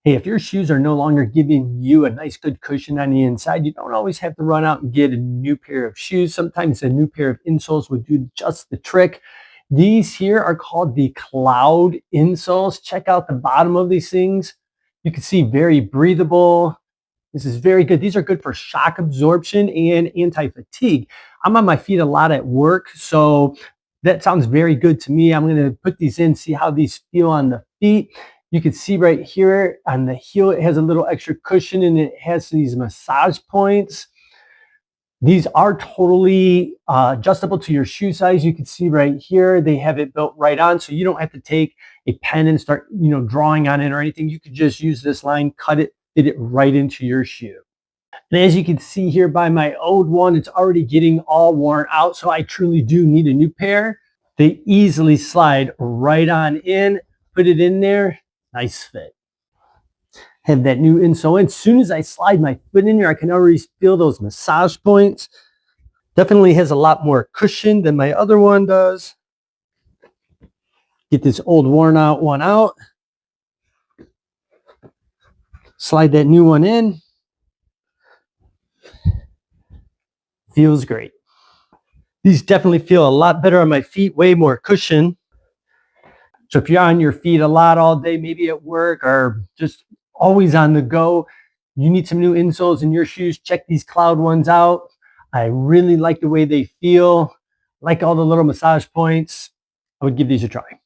Hey, if your shoes are no longer giving you a nice good cushion on the inside, you don't always have to run out and get a new pair of shoes. Sometimes a new pair of insoles would do just the trick. These here are called the Cloud insoles. Check out the bottom of these things. You can see very breathable. This is very good. These are good for shock absorption and anti-fatigue. I'm on my feet a lot at work, so that sounds very good to me. I'm going to put these in, see how these feel on the feet. You can see right here on the heel, it has a little extra cushion and it has these massage points. These are totally adjustable to your shoe size. You can see right here, they have it built right on, so you don't have to take a pen and start, drawing on it or anything. You could just use this line, cut it, fit it right into your shoe. And as you can see here by my old one, it's already getting all worn out, so I truly do need a new pair. They easily slide right on in, put it in there, nice fit. Have that new insole in. As soon as I slide my foot in there, I can already feel those massage points. Definitely has a lot more cushion than my other one does. Get this old worn out one out. Slide that new one in. Feels great. These definitely feel a lot better on my feet, way more cushion. So if you're on your feet a lot all day, maybe at work or just always on the go, you need some new insoles in your shoes, check these Cloud ones out. I really like the way they feel, like all the little massage points. I would give these a try.